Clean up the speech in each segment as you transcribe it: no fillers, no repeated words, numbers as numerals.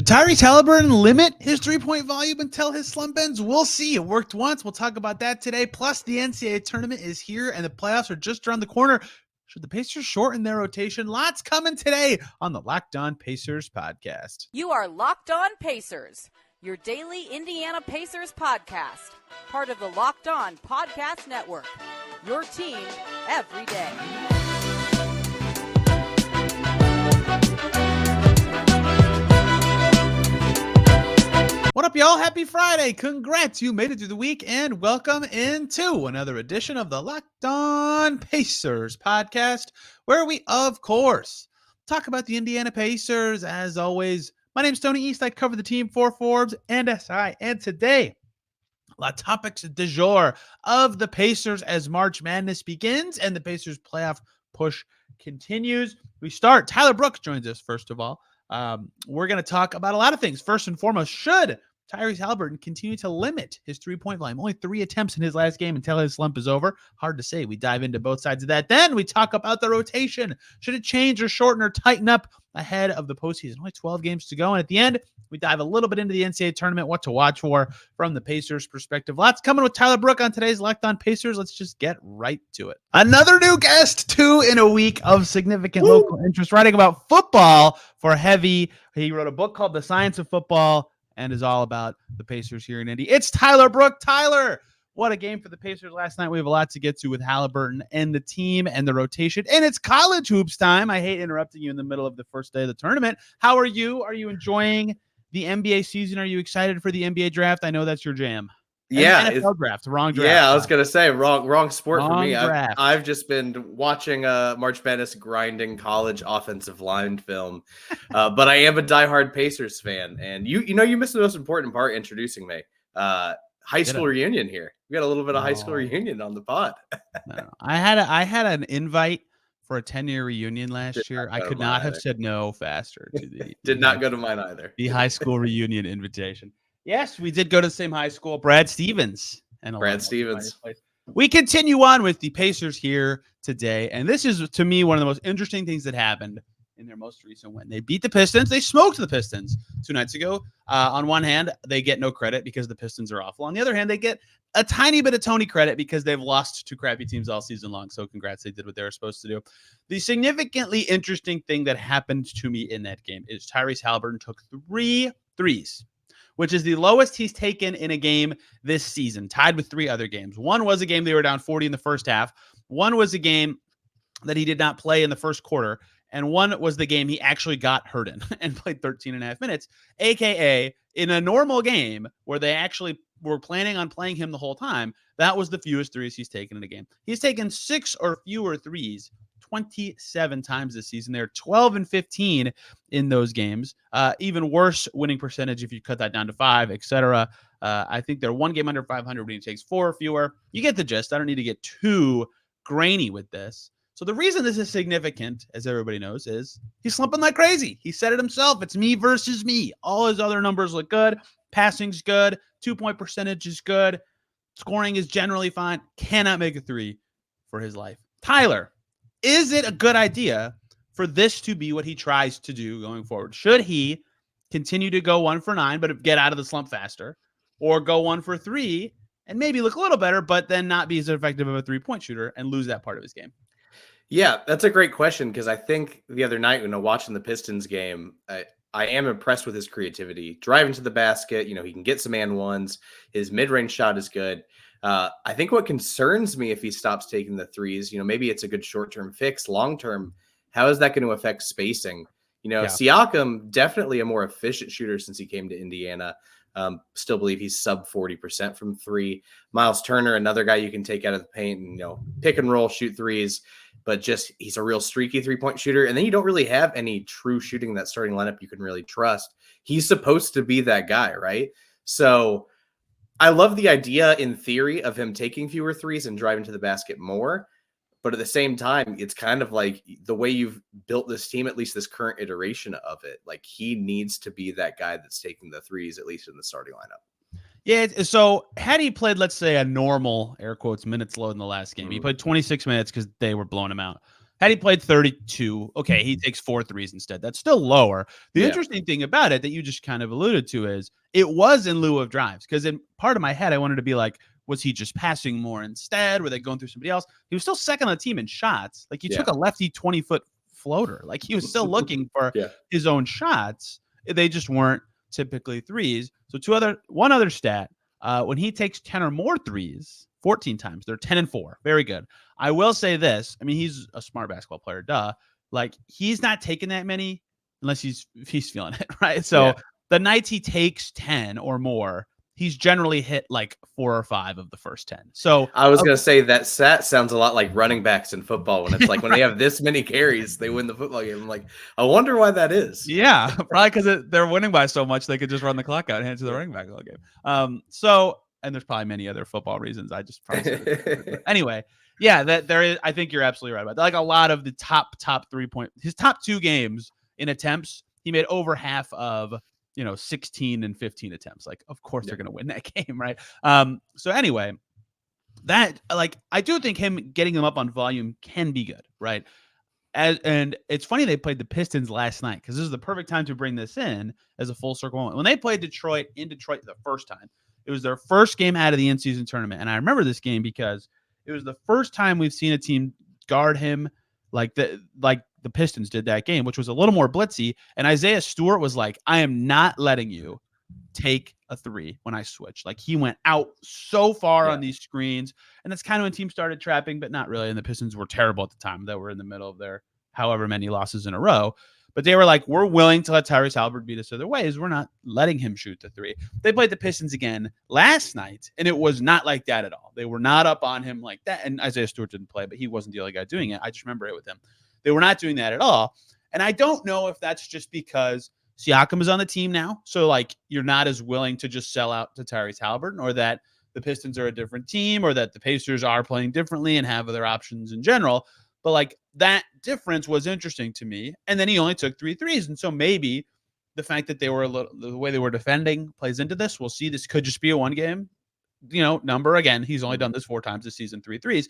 Tyrese Haliburton limit his three-point volume until his slump ends? We'll see. It worked once. We'll talk about that today. Plus, the NCAA tournament is here, and the playoffs are just around the corner. Should the Pacers shorten their rotation? Lots coming today on the Locked On Pacers podcast. You are Locked On Pacers, your daily Indiana Pacers podcast. Part of the Locked On Podcast Network, your team every day. What up, y'all? Happy Friday. Congrats. You made it through the week, and welcome into another edition of the Locked On Pacers podcast, where we, of course, talk about the Indiana Pacers. As always, my name's Tony East. I cover the team for Forbes and SI, and today, la topics du jour of the Pacers as March Madness begins and the Pacers playoff push continues. We start. Tyler Brooke joins us, first of all. We're going to talk about a lot of things. First and foremost, should Tyrese Haliburton continue to limit his three-point volume? Only 3 attempts in his last game until his slump is over. Hard to say. We dive into both sides of that. Then we talk about the rotation. Should it change or shorten or tighten up ahead of the postseason? Only 12 games to go. And at the end, we dive a little bit into the NCAA tournament, what to watch for from the Pacers perspective. Lots coming with Tyler Brooke on today's Locked On Pacers. Let's just get right to it. Another new guest, 2 in a week of significant local interest, writing about football for Heavy. He wrote a book called The Science of Football and is all about the Pacers here in Indy. It's Tyler Brooke. Tyler, what a game for the Pacers last night. We have a lot to get to with Haliburton and the team and the rotation. And it's college hoops time. I hate interrupting you in the middle of the first day of the tournament. How are you? Are you enjoying the NBA season? Are you excited for the NBA draft? I know that's your jam. Yeah, NFL draft, wrong draft. Yeah, I was gonna say wrong sport wrong for me. draft. I've just been watching March Madness grinding college offensive line film, but I am a diehard Pacers fan, and you missed the most important part introducing me. High school reunion here. We got a little bit of high school reunion on the pod. No. I had an invite for a 10-year reunion last year. I could not have said no faster to the Did not go to mine either. The high school reunion invitation. Yes, we did go to the same high school. Brad Stevens. We continue on with the Pacers here today. And this is, to me, one of the most interesting things that happened in their most recent win. They beat the Pistons. They smoked the Pistons 2 nights ago. On one hand, they get no credit because the Pistons are awful. On the other hand, they get a tiny bit of Tony credit because they've lost to crappy teams all season long. So congrats, they did what they were supposed to do. The significantly interesting thing that happened to me in that game is Tyrese Haliburton took 3 threes, which is the lowest he's taken in a game this season, tied with 3 other games. One was a game they were down 40 in the first half. One was a game that he did not play in the first quarter. And one was the game he actually got hurt in and played 13 and a half minutes, a.k.a. in a normal game where they actually were planning on playing him the whole time. That was the fewest threes he's taken in a game. He's taken 6 or fewer threes 27 times this season. They're 12 and 15 in those games. Even worse winning percentage if you cut that down to 5, etc. I think they're 1 game under 500 when he takes 4 or fewer. You get the gist. I don't need to get too grainy with this. So the reason this is significant, as everybody knows, is he's slumping like crazy. He said it himself. It's me versus me. All his other numbers look good. Passing's good. 2-point percentage is good. Scoring is generally fine. Cannot make a 3 for his life. Tyler, is it a good idea for this to be what he tries to do going forward? Should he continue to go 1 for 9, but get out of the slump faster, or go 1 for 3 and maybe look a little better, but then not be as effective of a 3-point shooter and lose that part of his game? Yeah, that's a great question because I think the other night when I watching the Pistons game, I am impressed with his creativity. Driving to the basket, he can get some and ones. His mid-range shot is good. I think what concerns me if he stops taking the threes, maybe it's a good short-term fix. Long-term, how is that going to affect spacing? Siakam, definitely a more efficient shooter since he came to Indiana. Still believe he's sub 40% from 3. Myles Turner, another guy you can take out of the paint and, pick and roll, shoot threes. But just he's a real streaky 3-point shooter. And then you don't really have any true shooting in that starting lineup you can really trust. He's supposed to be that guy, right? So I love the idea in theory of him taking fewer threes and driving to the basket more. But at the same time, it's kind of like the way you've built this team, at least this current iteration of it. Like he needs to be that guy that's taking the threes, at least in the starting lineup. Yeah, so had he played, let's say, a normal, air quotes, minutes load in the last game, he played 26 minutes because they were blowing him out. Had he played 32, okay, he takes 4 threes instead. That's still lower. The interesting thing about it that you just kind of alluded to is it was in lieu of drives, because in part of my head, I wanted to be like, was he just passing more instead? Were they going through somebody else? He was still second on the team in shots. Like, he took a lefty 20-foot floater. Like, he was still looking for his own shots. They just weren't typically threes. So one other stat, when he takes 10 or more threes, 14 times, they're 10-4. Very good. I will say this. I mean, he's a smart basketball player. Duh. Like, he's not taking that many unless he's feeling it, right? So the nights he takes 10 or more, he's generally hit like 4 or 5 of the first 10. So I was going to say that stat sounds a lot like running backs in football when it's like when they have this many carries, they win the football game. I'm like, I wonder why that is. Yeah, probably because they're winning by so much they could just run the clock out and hand it to the running back all game. And there's probably many other football reasons. I just probably said it. Anyway, yeah, that there is. I think you're absolutely right about that. Like, a lot of the top 3-point, his top 2 games in attempts, he made over half of 16 and 15 attempts. Like, of course they're going to win that game, right? So anyway, that, like, I do think him getting them up on volume can be good, right? And it's funny they played the Pistons last night, because this is the perfect time to bring this in as a full circle moment. When they played Detroit the first time, it was their first game out of the in-season tournament. And I remember this game because it was the first time we've seen a team guard him like the Pistons did that game, which was a little more blitzy. And Isaiah Stewart was like, I am not letting you take a 3 when I switch. Like, he went out so far on these screens. And that's kind of when teams started trapping, but not really. And the Pistons were terrible at the time. They were in the middle of their however many losses in a row. But they were like, we're willing to let Tyrese Haliburton beat us other ways. We're not letting him shoot the 3. They played the Pistons again last night, and it was not like that at all. They were not up on him like that. And Isaiah Stewart didn't play, but he wasn't the only guy doing it. I just remember it with him. They were not doing that at all. And I don't know if that's just because Siakam is on the team now, so like you're not as willing to just sell out to Tyrese Haliburton, or that the Pistons are a different team, or that the Pacers are playing differently and have other options in general. But like, that difference was interesting to me. And then he only took 3 threes. And so maybe the fact that they were the way they were defending plays into this. We'll see. This could just be a 1-game, number. Again, he's only done this 4 times this season, 3 threes.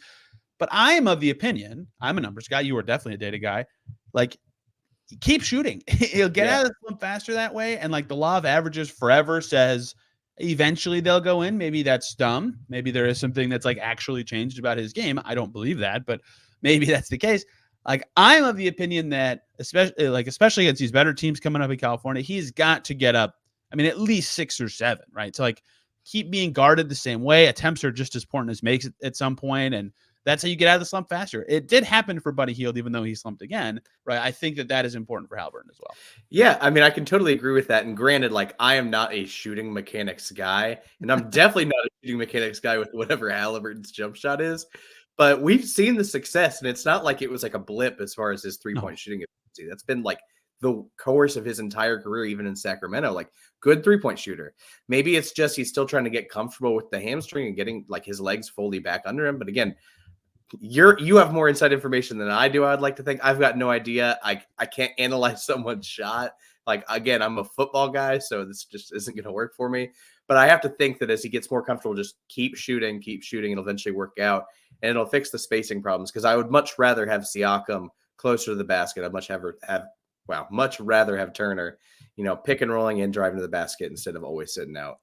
But I am of the opinion, I'm a numbers guy. You are definitely a data guy. Like, keep shooting. He'll get out of the slump faster that way. And like, the law of averages forever says eventually they'll go in. Maybe that's dumb. Maybe there is something that's like actually changed about his game. I don't believe that, but maybe that's the case. Like, I'm of the opinion that especially against these better teams coming up in California, he's got to get up, I mean, at least 6 or 7, right? So like, keep being guarded the same way. Attempts are just as important as makes at some point, and that's how you get out of the slump faster. It did happen for Buddy Hield, even though he slumped again, right? I think that is important for Haliburton as well. Yeah, I mean, I can totally agree with that. And granted, like, I am not a shooting mechanics guy, and I'm definitely not a shooting mechanics guy with whatever Haliburton's jump shot is. But we've seen the success, and it's not like it was like a blip as far as his 3-point shooting efficiency. That's been like the course of his entire career, even in Sacramento. Like, good 3-point shooter. Maybe it's just he's still trying to get comfortable with the hamstring and getting like his legs fully back under him. But again, you have more inside information than I do. I'd like to think. I've got no idea. I can't analyze someone's shot. Like, again, I'm a football guy, so this just isn't going to work for me. But I have to think that as he gets more comfortable, just keep shooting. It'll eventually work out, and it'll fix the spacing problems. Because I would much rather have Siakam closer to the basket. I'd much rather have Turner, pick and rolling in, driving to the basket instead of always sitting out,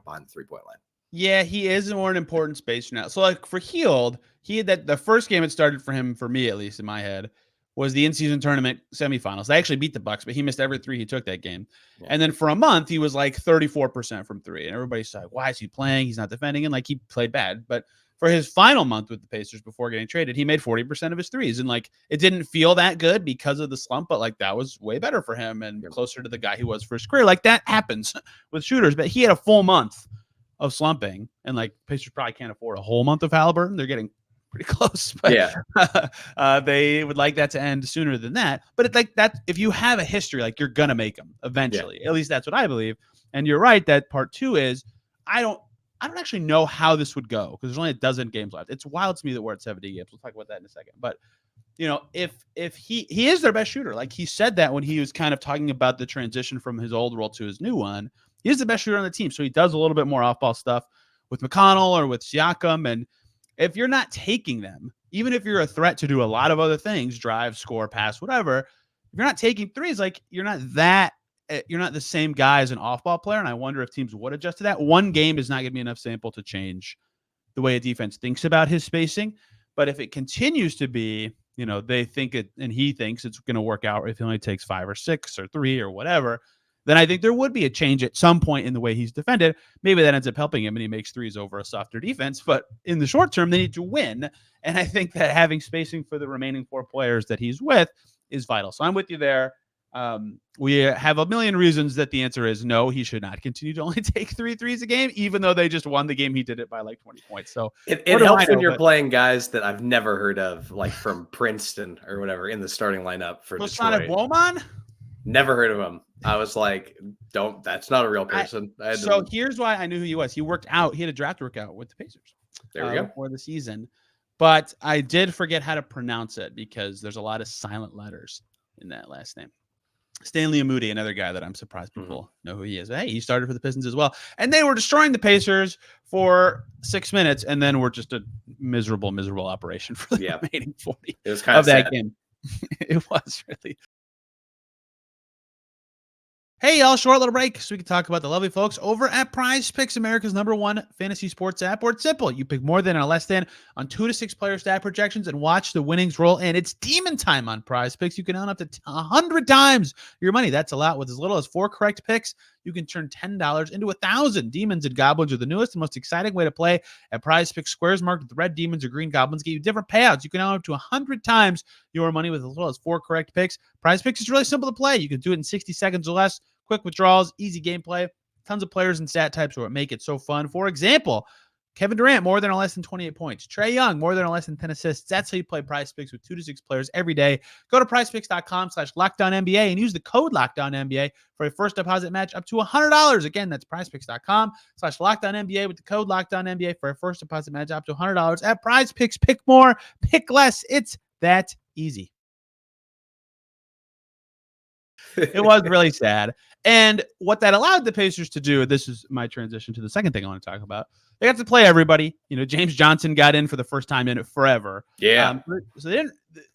behind the 3-point line. Yeah, he is more an important spacer now. So like, for Hield, he had that the first game it started for him, for me at least in my head, was the in-season tournament semifinals. They actually beat the Bucks, but he missed every 3 he took that game. Yeah. And then for a month, he was like 34% from 3. And everybody's like, why is he playing? He's not defending. And like, he played bad. But for his final month with the Pacers before getting traded, he made 40% of his threes. And like, it didn't feel that good because of the slump, but like, that was way better for him and closer to the guy he was for his career. Like, that happens with shooters, but he had a full month of slumping, and like, Pacers probably can't afford a whole month of Haliburton. They're getting pretty close, but they would like that to end sooner than that. But it's like that, if you have a history, like, you're gonna make them eventually. At least that's what I believe. And you're right that part 2 is I don't actually know how this would go, because there's only a dozen games left. It's wild to me that we're at 70 games. We'll talk about that in a second. But if he is their best shooter, like he said that when he was kind of talking about the transition from his old role to his new one, he is the best shooter on the team. So he does a little bit more off-ball stuff with McConnell or with Siakam. And if you're not taking them, even if you're a threat to do a lot of other things, drive, score, pass, whatever, if you're not taking threes, like you're not the same guy as an off-ball player. And I wonder if teams would adjust to that. One game is not going to be enough sample to change the way a defense thinks about his spacing. But if it continues to be, they think it, and he thinks it's going to work out if he only takes 5 or 6 or 3 or whatever, then I think there would be a change at some point in the way he's defended. Maybe that ends up helping him and he makes threes over a softer defense. But in the short term, they need to win. And I think that having spacing for the remaining 4 players that he's with is vital. So I'm with you there. We have a million reasons that the answer is no, he should not continue to only take 3 threes a game, even though they just won the game. He did it by like 20 points. So it helps when you're playing guys that I've never heard of, like from Princeton or whatever in the starting lineup for Detroit. Woman? Never heard of him. I was like, that's not a real person. Here's why I knew who he was. He worked out. He had a draft workout with the Pacers. There we go. Before the season. But I did forget how to pronounce it because there's a lot of silent letters in that last name. Stanley Amudi, another guy that I'm surprised people know who he is. Hey, he started for the Pistons as well. And they were destroying the Pacers for 6 minutes, and then were just a miserable operation for the remaining 40 it was kind of that game. It was really. Hey, y'all, short little break so we can talk about the lovely folks over at Prize Picks, America's #1 fantasy sports app. Where it's simple. You pick more than or less than on 2 to 6 player stat projections and watch the winnings roll in. It's demon time on Prize Picks. You can earn up to 100 times your money. That's a lot. With as little as 4 correct picks, you can turn $10 into 1,000. Demons and goblins are the newest and most exciting way to play at Prize Picks. Squares marked with red demons or green goblins give you different payouts. You can earn up to 100 times your money with as little as 4 correct picks. Prize Picks is really simple to play. You can do it in 60 seconds or less. Quick withdrawals, easy gameplay, tons of players and stat types where it make it so fun. For example, Kevin Durant, more than or less than 28 points. Trae Young, more than or less than 10 assists. That's how you play Prize Picks with 2 to 6 players every day. Go to prizepicks.com/LockedOnNBA and use the code LockedOnNBA for a first deposit match up to $100. Again, that's prizepicks.com/LockedOnNBA with the code LockedOnNBA for a first deposit match up to $100 at Prize Picks. Pick more, pick less. It's that easy. It was really sad. And what that allowed the Pacers to do, this is my transition to the second thing I want to talk about. They got to play everybody. James Johnson got in for the first time in it forever. Yeah. So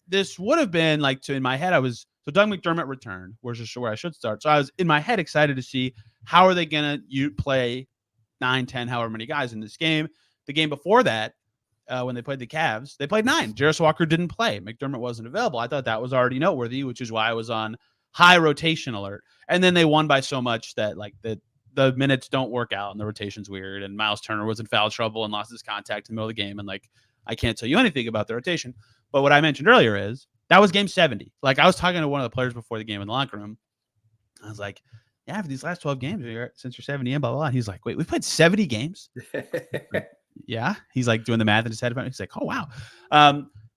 this would have been like, in my head, Doug McDermott returned, which is where I should start. So I was in my head excited to see how are they going to play 9, 10, however many guys in this game. The game before that, when they played the Cavs, they played 9. Jarris Walker didn't play. McDermott wasn't available. I thought that was already noteworthy, which is why I was on high rotation alert. And then they won by so much that like the minutes don't work out and the rotation's weird. And Myles Turner was in foul trouble and lost his contact in the middle of the game. And like, I can't tell you anything about the rotation. But what I mentioned earlier is that was game 70. Like I was talking to one of the players before the game in the locker room. I was like, yeah, for these last 12 games since you're 70 and blah, blah, blah. And he's like, wait, we played 70 games. Yeah. He's like doing the math in his head. He's like, oh, wow.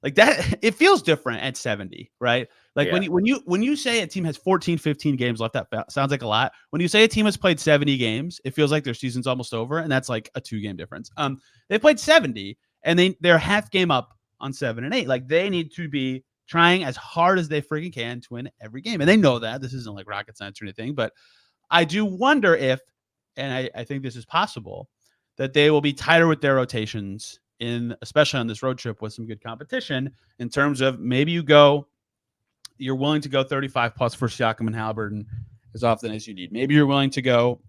Like that, it feels different at 70, right? Like when you say a team has 14, 15 games left, that sounds like a lot. When you say a team has played 70 games, it feels like their season's almost over, and that's like a 2-game difference. They played 70, and they're half game up on 7 and 8. Like they need to be trying as hard as they freaking can to win every game, and they know that. This isn't like rocket science or anything, but I do wonder if, and I think this is possible, that they will be tighter with their rotations especially on this road trip with some good competition in terms of maybe you're willing to go 35 plus for Siakam and Haliburton as often as you need. Maybe you're willing to go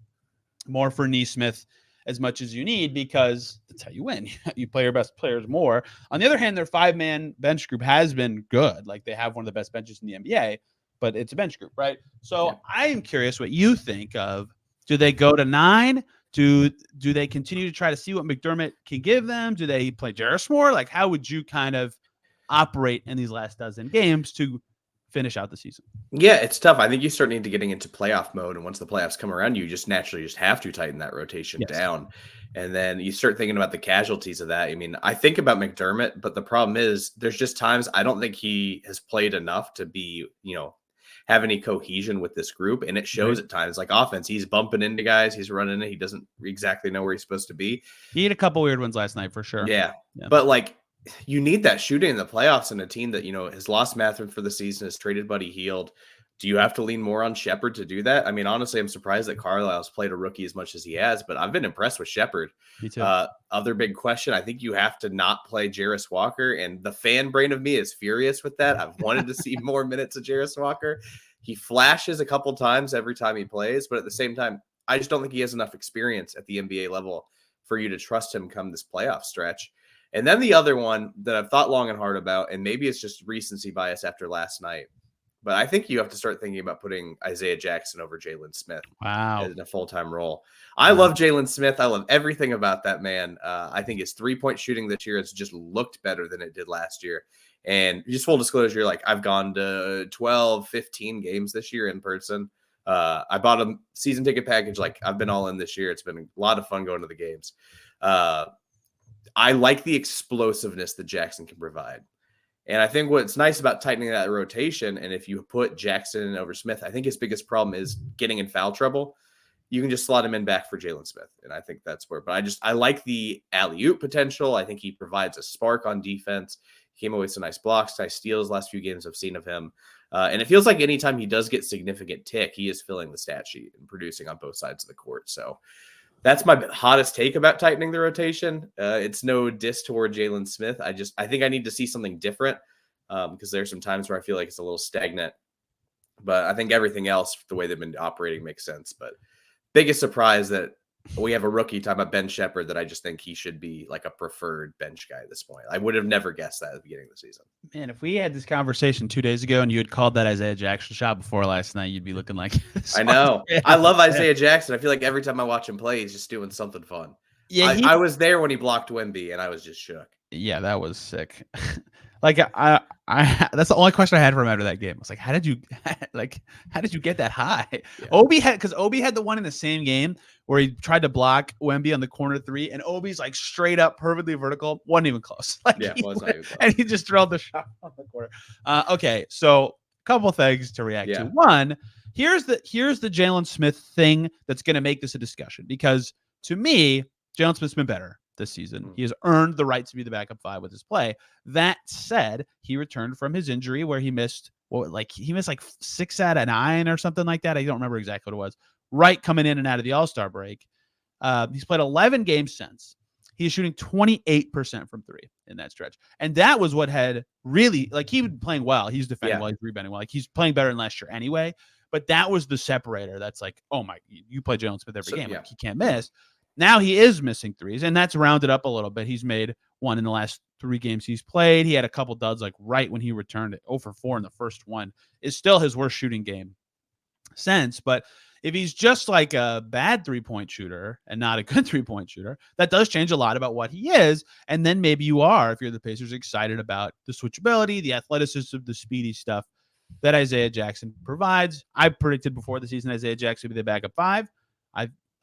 more for Nesmith as much as you need because that's how you win. You play your best players more. On the other hand, their 5-man bench group has been good. Like they have one of the best benches in the NBA, but it's a bench group, right? So I am curious what you think of. Do they go to 9? Do they continue to try to see what McDermott can give them? Do they play Jarris more? Like, how would you kind of operate in these last dozen games to finish out the season? Yeah, it's tough. I think you start into getting into playoff mode, and once the playoffs come around, you just naturally have to tighten that rotation down. And then you start thinking about the casualties of that. I mean, I think about McDermott, but the problem is there's just times I don't think he has played enough to be, have any cohesion with this group. And it shows at times, like offense, he's bumping into guys, he's running it. He doesn't exactly know where he's supposed to be. He had a couple weird ones last night for sure. Yeah. But like you need that shooting in the playoffs in a team that, has lost Mathurin for the season, has traded Buddy Hield. Do you have to lean more on Shepherd to do that? I mean, honestly, I'm surprised that Carlisle's played a rookie as much as he has, but I've been impressed with Shepherd. Me too. Other big question, I think you have to not play Jarris Walker, and the fan brain of me is furious with that. I've wanted to see more minutes of Jarris Walker. He flashes a couple times every time he plays, but at the same time, I just don't think he has enough experience at the NBA level for you to trust him come this playoff stretch. And then the other one that I've thought long and hard about, and maybe it's just recency bias after last night, but I think you have to start thinking about putting Isaiah Jackson over Jaylen Smith in a full-time role. I love Jaylen Smith. I love everything about that man. I think his three-point shooting this year has just looked better than it did last year. And just full disclosure, like I've gone to 12, 15 games this year in person. I bought a season ticket package. Like I've been all in this year. It's been a lot of fun going to the games. I like the explosiveness that Jackson can provide. And I think what's nice about tightening that rotation, and if you put Jackson over Smith, I think his biggest problem is getting in foul trouble. You can just slot him in back for Jaylen Smith. And I think that's where, but I like the alley-oop potential. I think he provides a spark on defense. He came away with some nice blocks, nice steals last few games I've seen of him. And it feels like anytime he does get significant tick, he is filling the stat sheet and producing on both sides of the court. So that's my hottest take about tightening the rotation. It's no diss toward Jaylen Smith. I think I need to see something different because there's some times where I feel like it's a little stagnant. But I think everything else, the way they've been operating, makes sense. But biggest surprise that we have a rookie talking about Ben Shepherd that I just think he should be like a preferred bench guy at this point. I would have never guessed that at the beginning of the season. Man, if we had this conversation 2 days ago and you had called that Isaiah Jackson shot before last night, you'd be looking like I know. I love Isaiah Jackson. I feel like every time I watch him play, he's just doing something fun. Yeah, I was there when he blocked Wemby, and I was just shook. Yeah, that was sick. Like I that's the only question I had for him after that game. I was like, how did you get that high? Yeah. Obi had the one in the same game where he tried to block Wemby on the corner three, and Obi's like straight up perfectly vertical, wasn't even close. Like yeah, and he just drilled the shot on the corner. Okay, so a couple things to react to. One, here's the Jaylen Smith thing that's going to make this a discussion, because to me, Jaylen Smith's been better this season. He has earned the right to be the backup five with his play. That said, he returned from his injury where he missed like 6 out of 9 or something like that. I don't remember exactly what it was. Right coming in and out of the All-Star break. He's played 11 games since. He's shooting 28% from three in that stretch. And that was what had really, like, he was playing well. He's defending well. He's rebounding well. Like, he's playing better than last year anyway. But that was the separator. That's like, oh my, you play Jaylen Smith every game. Like, he can't miss. Now he is missing threes, and that's rounded up a little bit. He's made one in the last 3 games he's played. He had a couple duds like right when he returned it. 0 for 4 in the first one is still his worst shooting game since. But if he's just like a bad 3-point shooter and not a good 3-point shooter, that does change a lot about what he is. And then maybe you are, if you're the Pacers, excited about the switchability, the athleticism, the speedy stuff that Isaiah Jackson provides. I predicted before the season Isaiah Jackson would be the backup five.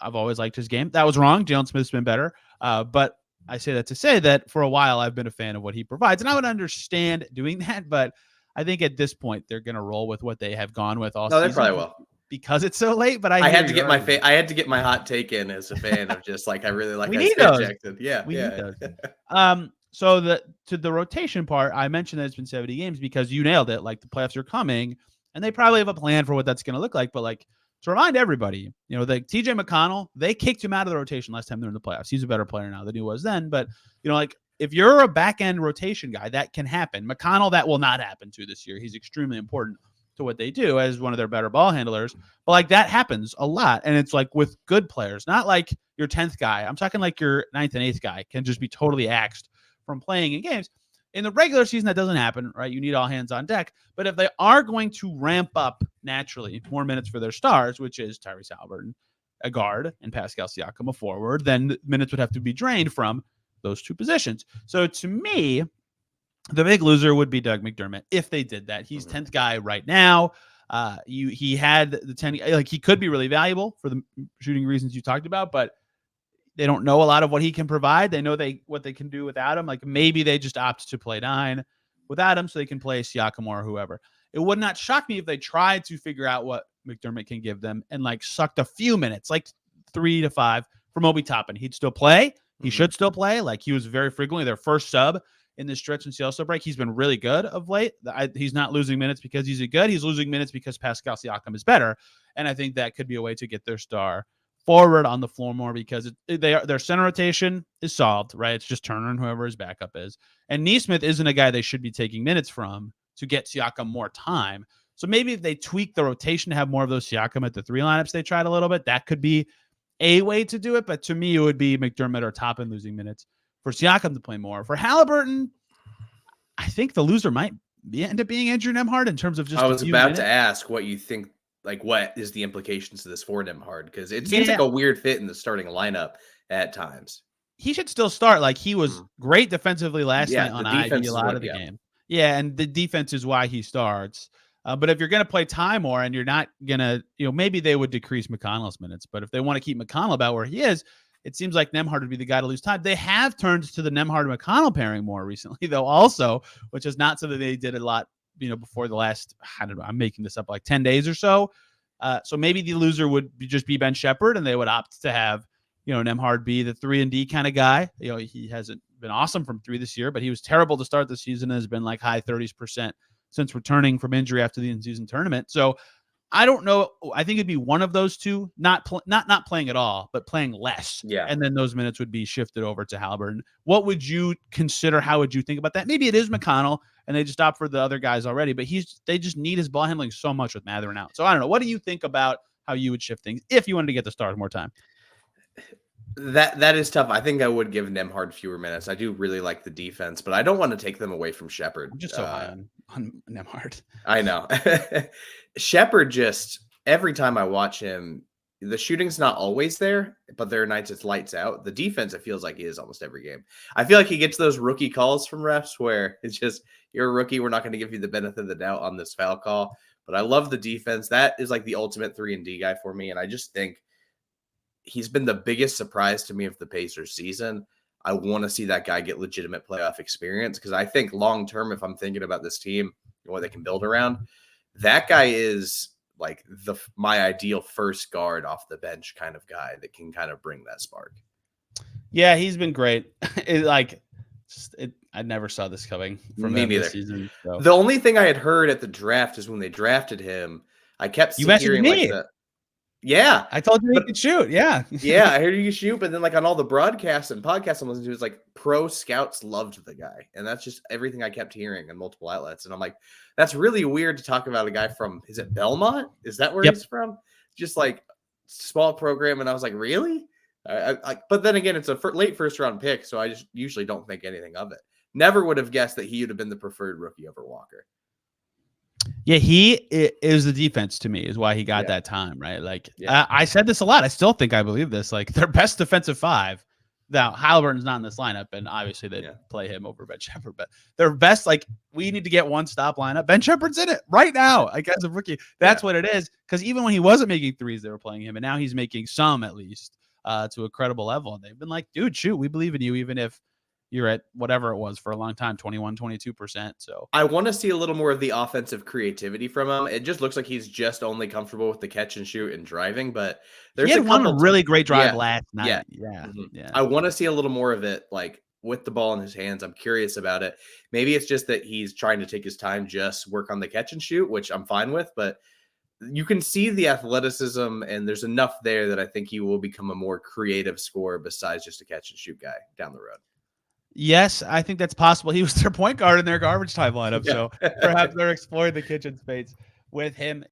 I've always liked his game. That was wrong. Jaylen Smith's been better. But I say that to say that for a while I've been a fan of what he provides. And I would understand doing that, but I think at this point they're going to roll with what they have gone with all season. No, they probably will. Because it's so late, but I had to get I had to get my hot take in as a fan of just like I really like Isaiah Jackson. Yeah. We need those. So to the rotation part, I mentioned that it's been 70 games because you nailed it. Like, the playoffs are coming and they probably have a plan for what that's going to look like. But like, to remind everybody, TJ McConnell, they kicked him out of the rotation last time they were in the playoffs. He's a better player now than he was then. But, like, if you're a back-end rotation guy, that can happen. McConnell, that will not happen to this year. He's extremely important to what they do as one of their better ball handlers. But, like, that happens a lot. And it's, like, with good players, not like your 10th guy. I'm talking like your 9th and 8th guy can just be totally axed from playing in games. In the regular season, that doesn't happen, right? You need all hands on deck. But if they are going to ramp up naturally more minutes for their stars, which is Tyrese Haliburton, a guard, and Pascal Siakam, a forward, then minutes would have to be drained from those two positions. So to me, the big loser would be Doug McDermott if they did that. He's 10th guy right now. He had the 10, like, he could be really valuable for the shooting reasons you talked about, but they don't know a lot of what he can provide. They know what they can do without him. Like, maybe they just opt to play 9 without him so they can play Siakam or whoever. It would not shock me if they tried to figure out what McDermott can give them and, like, sucked a few minutes, like 3 to 5 from Obi Toppin. He'd still play. He should still play. Like, he was very frequently their first sub in this stretch and also break. He's been really good of late. He's not losing minutes because he's good. He's losing minutes because Pascal Siakam is better. And I think that could be a way to get their star forward on the floor more because their center rotation is solved, right? It's just Turner and whoever his backup is. And Nesmith isn't a guy they should be taking minutes from to get Siakam more time. So maybe if they tweak the rotation to have more of those Siakam at the 3 lineups they tried a little bit, that could be a way to do it. But to me, it would be McDermott or Toppin losing minutes for Siakam to play more. For Haliburton, I think the loser might end up being Andrew Nembhard in terms of just I was about to ask what you think, like what is the implications of this for Nembhard? Because it seems like a weird fit in the starting lineup at times. He should still start. Like he was great defensively last night on IV a lot of the game. Yeah, and the defense is why he starts. But if you're going to play Ty more and you're not going to, maybe they would decrease McConnell's minutes. But if they want to keep McConnell about where he is, it seems like Nembhard would be the guy to lose time. They have turned to the Nembhard-McConnell pairing more recently, though, also, which is not something they did a lot, before the last, I don't know, I'm making this up, like 10 days or so. So maybe the loser would just be Ben Shepherd, and they would opt to have, Nembhard be the 3-and-D kind of guy. He hasn't been awesome from 3 this year, but he was terrible to start the season and has been like high 30% since returning from injury after the in-season tournament. So I don't know. I think it'd be one of those two, not playing at all, but playing less. Yeah. And then those minutes would be shifted over to Haliburton. What would you consider? How would you think about that? Maybe it is McConnell and they just opt for the other guys already, but they just need his ball handling so much with Mathurin out. So I don't know. What do you think about how you would shift things if you wanted to get the stars more time? That is tough. I think I would give Nembhard fewer minutes. I do really like the defense, but I don't want to take them away from Shepherd. I'm just so high on Nembhard. I know. Shepherd just, every time I watch him, the shooting's not always there, but there are nights it's lights out. The defense, it feels like he is almost every game. I feel like he gets those rookie calls from refs where it's just, you're a rookie, we're not going to give you the benefit of the doubt on this foul call. But I love the defense. That is like the ultimate 3-and-D guy for me. And I just think he's been the biggest surprise to me of the Pacers season. I want to see that guy get legitimate playoff experience because I think long-term, if I'm thinking about this team and what they can build around, that guy is like my ideal first guard off the bench kind of guy that can kind of bring that spark. Yeah, he's been great. I never saw this coming from me neither. This season. So. The only thing I had heard at the draft is when they drafted him, I kept hearing like that. Yeah. I told you he could shoot. Yeah. Yeah, I heard you could shoot, but then like on all the broadcasts and podcasts I'm listening to, it's like pro scouts loved the guy. And that's just everything I kept hearing in multiple outlets. And I'm like, that's really weird to talk about a guy from, is it Belmont? Is that where he's from? Just like small program. And I was like, really? But then again, it's a late first round pick. So I just usually don't think anything of it. Never would have guessed that he would have been the preferred rookie over Walker. Yeah, he is the defense to me is why he got that time, right? Like I said this a lot. I still think I believe this. Like their best defensive 5. Now Haliburton's not in this lineup, and obviously they play him over Ben Shepherd. But their best, like we need to get one stop lineup. Ben Shepherd's in it right now, like as a rookie. That's what it is. Because even when he wasn't making threes, they were playing him, and now he's making some at least to a credible level. And they've been like, dude, shoot, we believe in you, even if you're at whatever it was for a long time, 22%. So I want to see a little more of the offensive creativity from him. It just looks like he's just only comfortable with the catch and shoot and driving, but there's he had one really great drive last night. Yeah. I want to see a little more of it, like with the ball in his hands. I'm curious about it. Maybe it's just that he's trying to take his time, just work on the catch and shoot, which I'm fine with, but you can see the athleticism and there's enough there that I think he will become a more creative scorer besides just a catch and shoot guy down the road. Yes, I think that's possible. He was their point guard in their garbage time lineup, so perhaps they're exploring the kitchen space with him.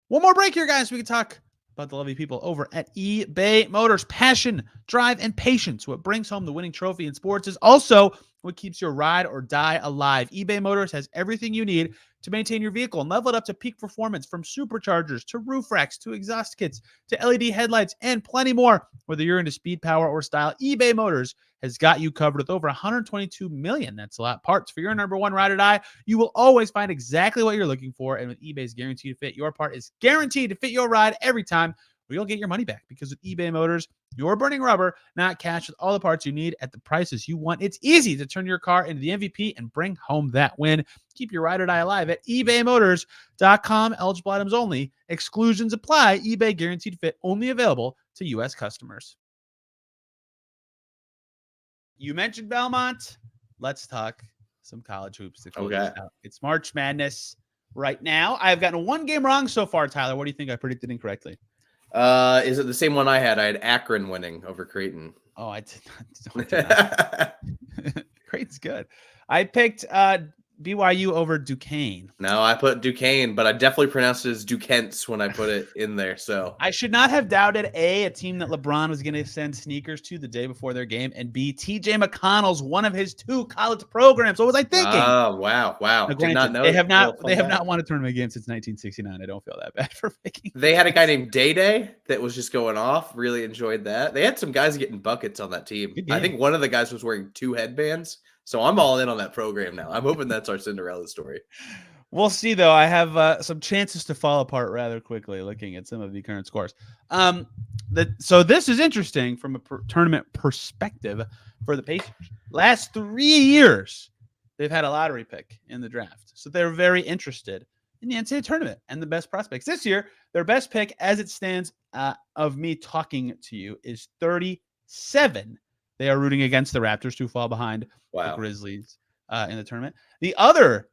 One more break here, guys. We can talk about the lovely people over at eBay Motors. Passion, drive, and patience. What brings home the winning trophy in sports is also what keeps your ride or die alive. eBay Motors has everything you need to maintain your vehicle and level it up to peak performance, from superchargers to roof racks to exhaust kits to LED headlights and plenty more. Whether you're into speed, power, or style, eBay Motors has got you covered with over 122 million, that's a lot, parts for your number one ride or die. You will always find exactly what you're looking for, and with eBay's guaranteed fit, your part is guaranteed to fit your ride every time, or you'll get your money back. Because with eBay Motors, you're burning rubber, not cash, with all the parts you need at the prices you want. It's easy to turn your car into the MVP and bring home that win. Keep your ride or die alive at ebaymotors.com. Eligible items only. Exclusions apply. eBay guaranteed fit only available to U.S. customers. you mentioned Belmont. Let's talk some college hoops to close this out. It's March Madness right now. I've gotten one game wrong so far, Tyler. What do you think I predicted incorrectly? Is it the same one I had? I had Akron winning over Creighton. Oh, I did not. Creighton's good. I picked BYU over Duquesne. No, I put Duquesne, but I definitely pronounced it as Duquesne when I put it in there. So I should not have doubted a team that LeBron was going to send sneakers to the day before their game, and B, TJ McConnell's one of his 2 college programs. What was I thinking? Oh, wow. Now, granted, not know they have not won a tournament game since 1969. I don't feel that bad for picking. They had a guy named Day that was just going off. Really enjoyed that. They had some guys getting buckets on that team. I think one of the guys was wearing 2 headbands. So I'm all in on that program now. I'm hoping that's our Cinderella story. We'll see, though. I have some chances to fall apart rather quickly looking at some of the current scores. So this is interesting from a tournament perspective for the Pacers. Last 3 years, they've had a lottery pick in the draft. So they're very interested in the NCAA tournament and the best prospects. This year, their best pick as it stands of me talking to you is 37. They are rooting against the Raptors to fall behind the Grizzlies in the tournament. The other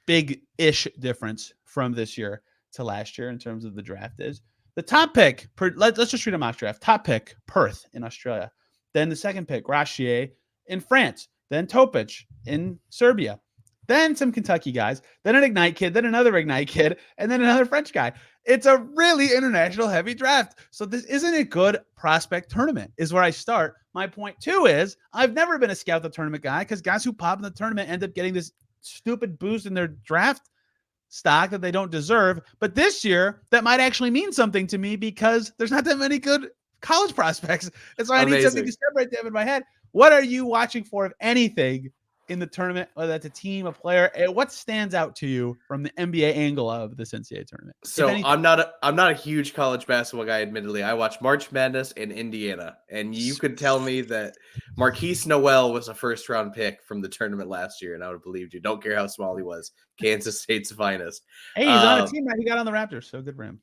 big-ish difference from this year to last year in terms of the draft is the top pick. Let's just read a mock draft. Top pick, Perth in Australia. Then the second pick, Rachier in France. Then Topic in Serbia. Then some Kentucky guys. Then an Ignite kid. Then another Ignite kid. And then another French guy. It's a really international heavy draft. So this isn't a good prospect tournament is where I start. My point 2 is I've never been a scout the tournament guy because guys who pop in the tournament end up getting this stupid boost in their draft stock that they don't deserve. But this year, that might actually mean something to me because there's not that many good college prospects. And so I need something to separate them in my head. What are you watching for, if anything, in the tournament, whether that's a team, a player? What stands out to you from the NBA angle of this NCAA tournament? So I'm not a huge college basketball guy, admittedly. I watch March Madness in Indiana, and you could tell me that Marquise Noel was a first-round pick from the tournament last year, and I would have believed you. Don't care how small he was. Kansas State's finest. Hey, he's on a team right? He got on the Raptors, so good for him.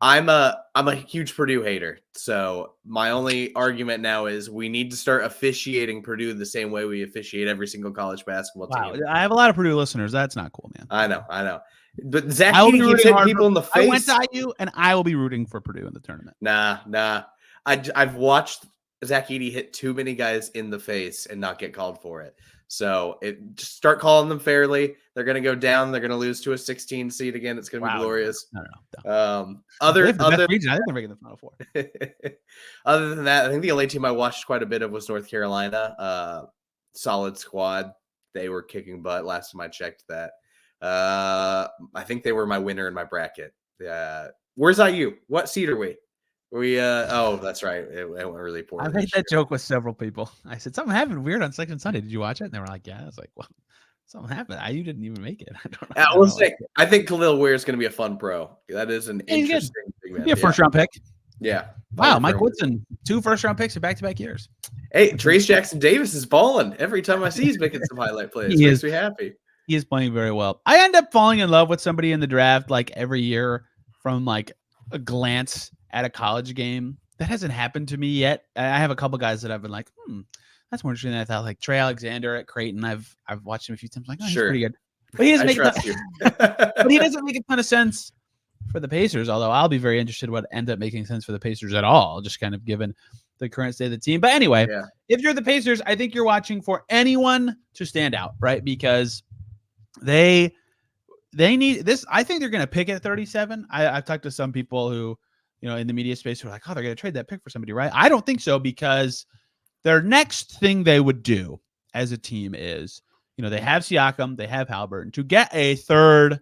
I'm a huge Purdue hater. So my only argument now is we need to start officiating Purdue the same way we officiate every single college basketball team. I have a lot of Purdue listeners. That's not cool, man. I know. But Zach Edey keeps hitting people in the face. I went to IU, and I will be rooting for Purdue in the tournament. Nah. I've watched Zach Edey hit too many guys in the face and not get called for it. So just start calling them fairly. They're going to go down. They're going to lose to a 16 seed again. It's going to be glorious. No. Other region, I think they're making the Final Four. Other than that, I think the only team I watched quite a bit of was North Carolina. Solid squad. They were kicking butt last time I checked that. I think they were my winner in my bracket. Where's IU? What seed are we? That's right. It went really poor. I made that joke with several people. I said, something happened weird on Selection Sunday. Did you watch it? And they were like, yeah. I was like, well, something happened. IU didn't even make it. I don't know. I think Khalil Ware is going to be a fun pro. That is an interesting thing. He'd be a first-round pick. Yeah. Wow, Mike Woodson, 2 first-round picks in back-to-back years. Hey, Trace Jackson Davis is balling. Every time I see he's making some highlight plays. Makes me happy. He is playing very well. I end up falling in love with somebody in the draft like every year from like a glance at a college game. That hasn't happened to me yet. I have a couple guys that I've been like, that's more interesting than I thought. Like Trey Alexander at Creighton. I've watched him a few times. Like, he's pretty good. But he doesn't make but he doesn't make a ton of sense for the Pacers, although I'll be very interested in what end up making sense for the Pacers at all, just kind of given the current state of the team. But anyway, if you're the Pacers, I think you're watching for anyone to stand out, right? Because they need this. I think they're going to pick at 37. I've talked to some people who, in the media space who are like, oh, they're going to trade that pick for somebody, right? I don't think so, because their next thing they would do as a team is, they have Siakam, they have Haliburton. To get a third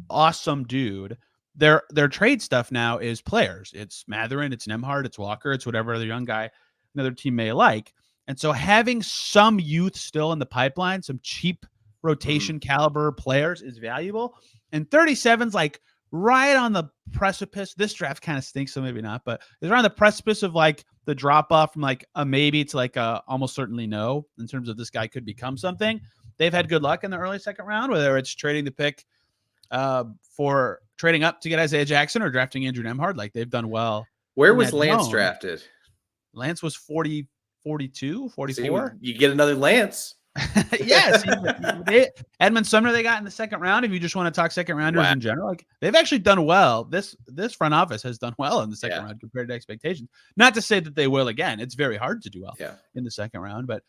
awesome dude, their trade stuff now is players. It's Mathurin, it's Nembhard, it's Walker, it's whatever other young guy another team may like. And so having some youth still in the pipeline, some cheap rotation caliber players is valuable. And 37's like right on the precipice. This draft kind of stinks, so maybe not, but it's right on the precipice of like the drop off from like a maybe to like a almost certainly no in terms of this guy could become something. They've had good luck in the early second round, whether it's trading the pick for trading up to get Isaiah Jackson or drafting Andrew Nembhard. Like they've done well. Where was Lance drafted? Lance was 45th 42, 44. See, you get another Lance. Yes. Edmund Sumner they got in the second round. If you just want to talk second rounders in general, like they've actually done well. This front office has done well in the second round compared to expectations. Not to say that they will again. It's very hard to do well in the second round, but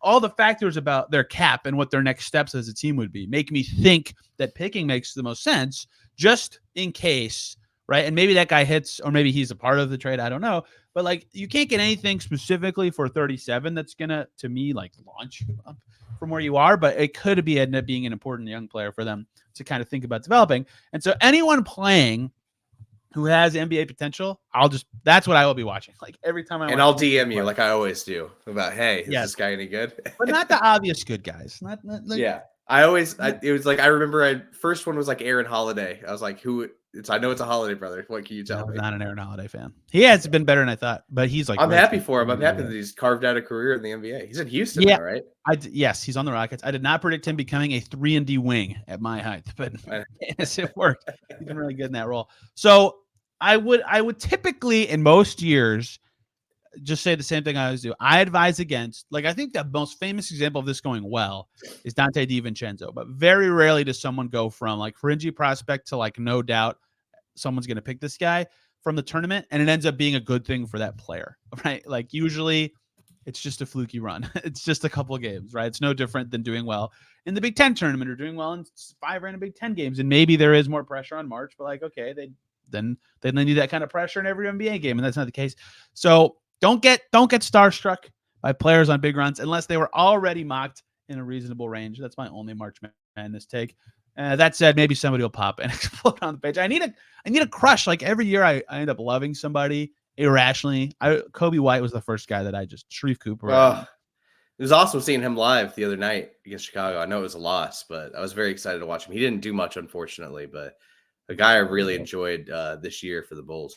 all the factors about their cap and what their next steps as a team would be make me think that picking makes the most sense just in case, right? And maybe that guy hits, or maybe he's a part of the trade. I don't know. But like, you can't get anything specifically for 37 that's gonna, to me, like launch you up from where you are. But it could end up being an important young player for them to kind of think about developing. And so anyone playing who has NBA potential, that's what I will be watching. Like every time I'll DM you like I always do about, hey, is this guy any good? But not the obvious good guys. Not like, it was like, I remember first one was like Aaron Holiday. I was like, I know it's a Holiday brother. What can you tell me? I'm not an Aaron Holiday fan. He has been better than I thought, but he's like, I'm happy for him. I'm happy that he's carved out a career in the NBA. He's in Houston now, right? Yes, he's on the Rockets. I did not predict him becoming a 3-and-D wing at my height, but it worked. He's been really good in that role. So I would typically in most years just say the same thing I always do. I advise against, like, I think the most famous example of this going well is Dante DiVincenzo, but very rarely does someone go from like fringy prospect to like no doubt someone's going to pick this guy from the tournament, and it ends up being a good thing for that player, right? Like usually it's just a fluky run. It's just a couple of games, right? It's no different than doing well in the Big Ten tournament or doing well in 5 random Big Ten games. And maybe there is more pressure on March, but like, okay, they need that kind of pressure in every NBA game. And that's not the case. So don't get starstruck by players on big runs unless they were already mocked in a reasonable range. That's my only March Madness take. That said, maybe somebody will pop and explode on the page. I need a crush. Like every year I end up loving somebody irrationally. Kobe White was the first guy that I just Sharif Cooper. It was awesome seeing him live the other night against Chicago. I know it was a loss, but I was very excited to watch him. He didn't do much, unfortunately, but a guy I really enjoyed this year for the Bulls.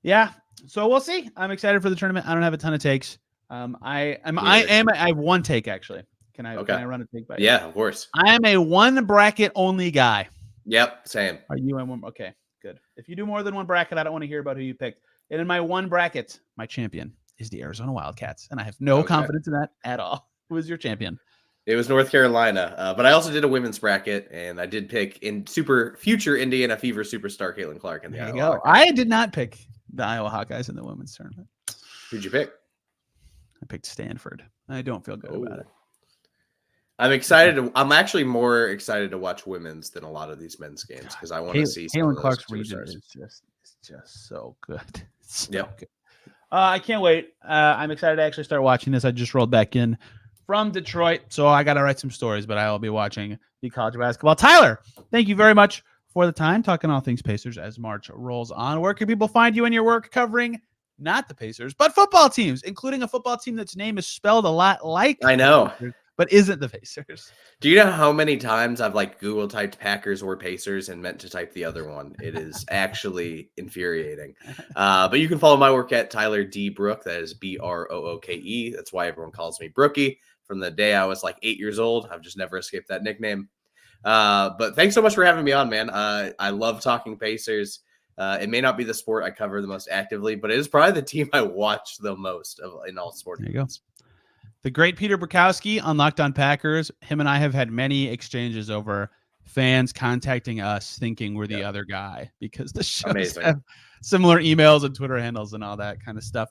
Yeah. So we'll see. I'm excited for the tournament. I don't have a ton of takes. I have one take actually. Can I run a take by you? Yeah, of course. I am a one bracket only guy. Yep, same. Are you in one? Okay, good. If you do more than one bracket, I don't want to hear about who you picked. And in my one bracket, my champion is the Arizona Wildcats, and I have no confidence in that at all. Who is your champion? It was North Carolina, but I also did a women's bracket, and I did pick in future Indiana Fever superstar Caitlin Clark in the Iowa Hawkeyes. I did not pick the Iowa Hawkeyes in the women's tournament. Who'd you pick? I picked Stanford. I don't feel good about it. I'm excited. I'm actually more excited to watch women's than a lot of these men's games because I want to see Caitlin Clark's region is just so good. Good. I can't wait. I'm excited to actually start watching this. I just rolled back in from Detroit, so I got to write some stories, but I will be watching the college basketball. Tyler, thank you very much for the time talking all things Pacers as March rolls on. Where can people find you in your work covering not the Pacers, but football teams, including a football team that's name is spelled a lot like I know. But isn't the Pacers? Do you know how many times I've like Google typed Packers or Pacers and meant to type the other one? It is actually infuriating. But you can follow my work at Tyler D. Brooke. That is Brooke. That's why everyone calls me Brookie. From the day I was like 8 years old, I've just never escaped that nickname. But thanks so much for having me on, man. I love talking Pacers. It may not be the sport I cover the most actively, but it is probably the team I watch the most in all sports. There you go. The great Peter Bukowski on Locked On Packers. Him and I have had many exchanges over fans contacting us thinking we're the other guy because the shows have similar emails and Twitter handles and all that kind of stuff.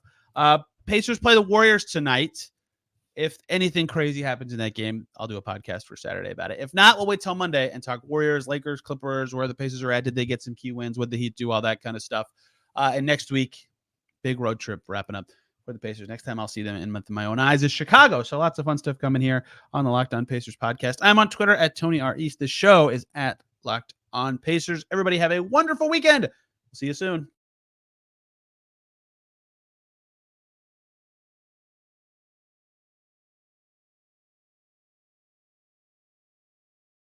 Pacers play the Warriors tonight. If anything crazy happens in that game, I'll do a podcast for Saturday about it. If not, we'll wait till Monday and talk Warriors, Lakers, Clippers, where the Pacers are at. Did they get some key wins? What did the Heat do? All that kind of stuff. And next week, big road trip wrapping up for the Pacers. Next time I'll see them in my own eyes is Chicago. So lots of fun stuff coming here on the Locked On Pacers podcast. I'm on Twitter at Tony R. East. The show is at Locked On Pacers. Everybody have a wonderful weekend. See you soon.